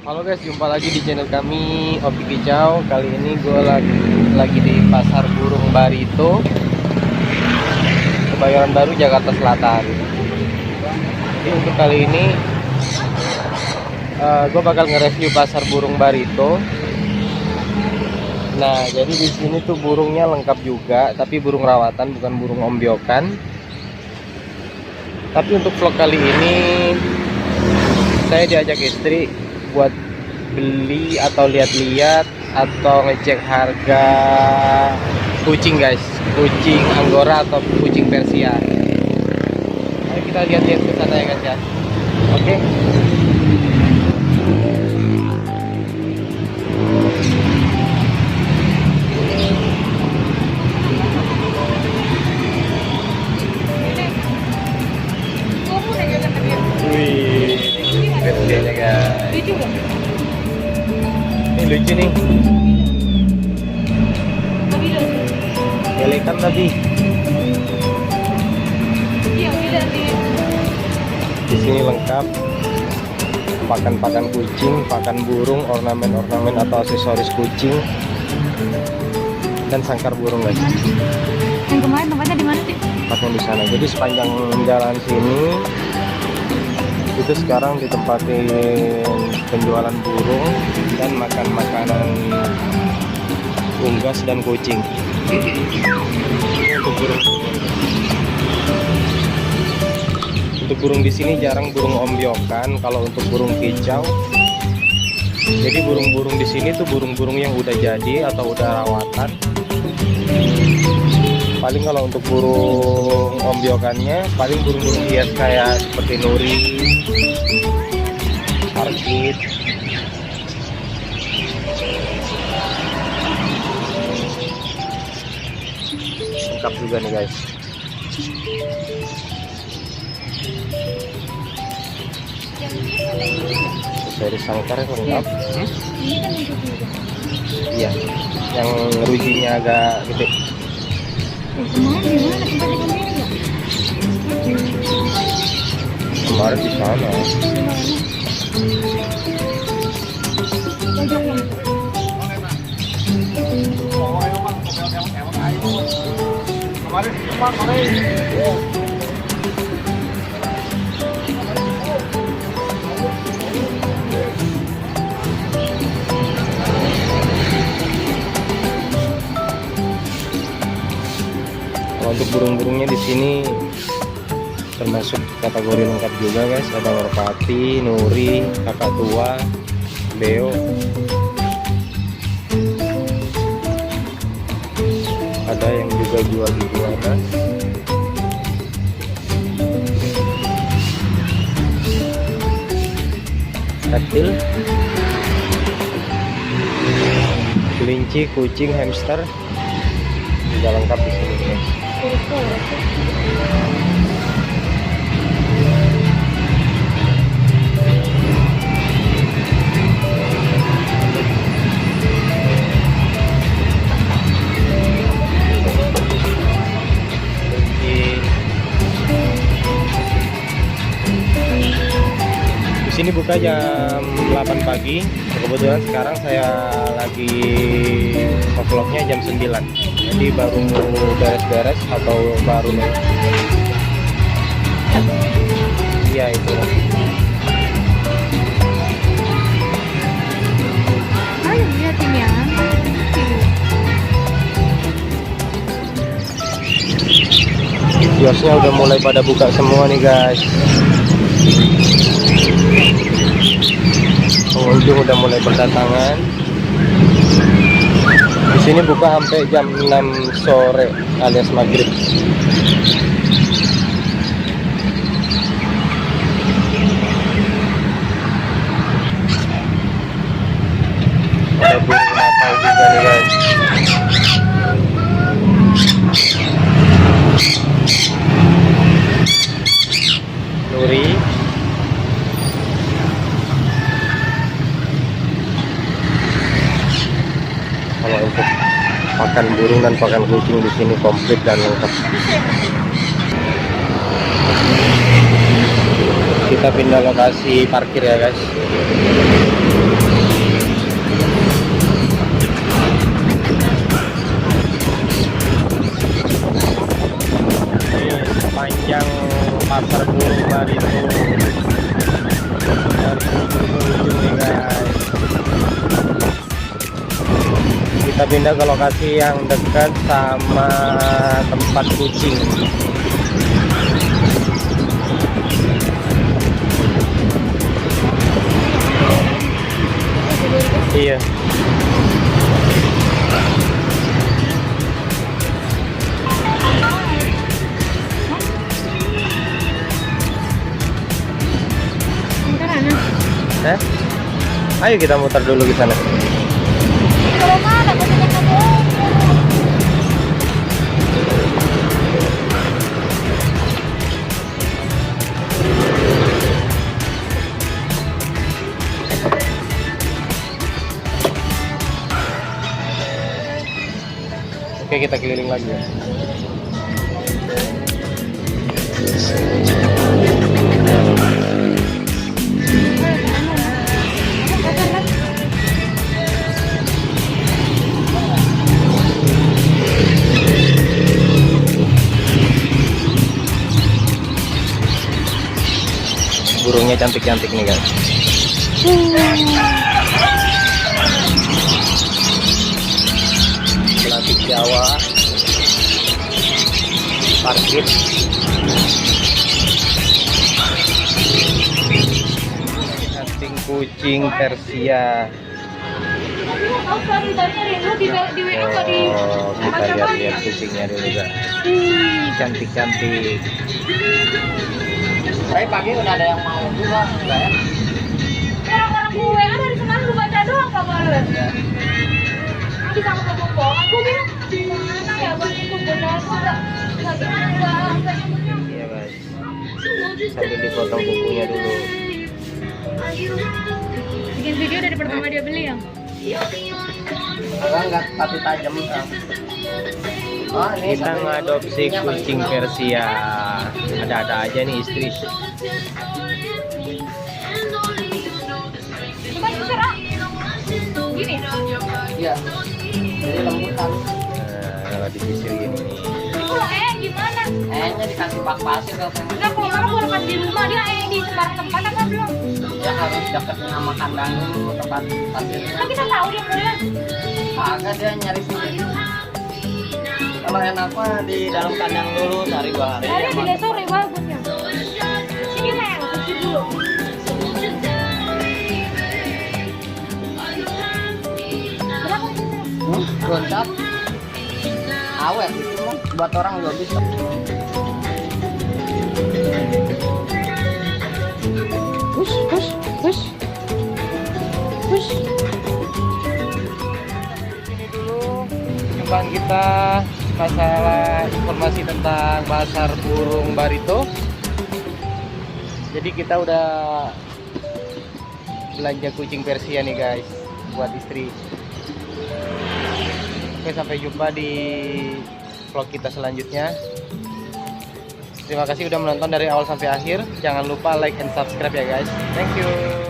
Halo guys, jumpa lagi di channel kami Opi Kicau. Kali ini gue lagi di Pasar Burung Barito, Kebayoran Baru, Jakarta Selatan. Jadi untuk kali ini gue bakal nge-review Pasar Burung Barito. Nah, jadi di sini tuh burungnya lengkap juga, tapi burung rawatan, bukan burung ombyokan. Tapi untuk vlog kali ini saya diajak istri buat beli atau lihat-lihat atau ngecek harga kucing guys, kucing Anggora atau kucing Persia. Mari kita lihat-lihat ke sana ya guys ya. Oke. Wih, Persianya guys. Ini lucu nih. Belekan tadi. Di sini lengkap pakan-pakan kucing, pakan burung, ornamen-ornamen atau aksesoris kucing, dan sangkar burung guys. Yang kemarin tempatnya di mana sih? Tempatnya di sana. Jadi sepanjang jalan sini itu sekarang ditempatin penjualan burung dan makan makanan unggas dan kucing. Untuk burung di sini jarang burung ombyokan. Kalau untuk burung kicau, jadi burung-burung di sini tuh burung-burung yang udah jadi atau udah rawatan. Paling kalau untuk burung ombyokannya paling burung-burung hias kayak seperti nuri, parkit. Lengkap juga nih guys. Seri sangkar lengkap. Ini kan untuk juga. Iya, yang rujinya agak gede. Kemarin di mana tempat di kemarin ya? Kemarin di sana. Untuk burung-burungnya di sini termasuk kategori lengkap juga guys. Ada merpati, nuri, kakak tua, beo. Ada yang juga jual iguana. Reptil, kelinci, kucing, hamster juga lengkap di sini guys. Di sini buka jam 8 pagi. Kebetulan sekarang saya lagi vlognya jam 9. Jadi baru beres-beres atau baru nih. Iya itu. Ayo lihatin ya. Kiosnya udah mulai pada buka semua nih guys. Pengunjung udah mulai berdatangan. Di sini buka sampai jam 6 sore alias maghrib. Ada burung natal juga nih guys. Nuri. Kalau untuk pakan burung dan pakan kucing di sini komplit dan lengkap. Kita pindah lokasi parkir ya guys. pasar burung Barito dari ujung nih guys. Kita pindah ke lokasi yang dekat sama tempat kucing. Iya. Ayo kita muter dulu ke sana. Kalau mana kucingnya kamu? Oke, kita keliling lagi ya. Burungnya cantik-cantik nih guys. Batik Jawa, parkit, anting kucing Persia. Oh, kita lihat-lihat kucingnya dulu guys. Cantik-cantik. Tapi pagi udah ada yang mau juga, enggak ya? Orang-orang gue kan dari kemarin gue baca doang kabarnya. Nanti sama kebohongan gue bilang gimana ya bang itu benar enggak nyambutnya. Iya guys. Sambil dipotong kukunya dulu. Bikin video dari pertama dia beli ya. Enggak tapi tajam kan. Oh, ini Kita ngadopsi kucing Persia. Ada-ada aja nih istri. Coba besar ah. Gini. Iya. Jadi lembutan. Kalau disisir gini. Kalau gimana? Nya dikasih bak pasir kalau Nah kalau orang gue lepas di rumah dia di sembarang tempat apa belum? ya harus dekat sama kandang dulu tempat pasir. Kan kita tahu dia mulai. Agak dia nyari sendiri. Kalau enak mah di dalam kandang dulu cari 2 hari. Dia di sore bagusnya. Sini Mel, cuci dulu. Berapa sih? Loncat. Awet itu mah buat orang juga bisa. Push, push, push. Push. Ini dulu perjumpaan kita masalah informasi tentang pasar burung Barito. Jadi kita udah belanja kucing Persia nih guys buat istri. Oke, sampai jumpa di vlog kita selanjutnya. Terima kasih udah menonton dari awal sampai akhir. Jangan lupa like and subscribe ya guys. Thank you.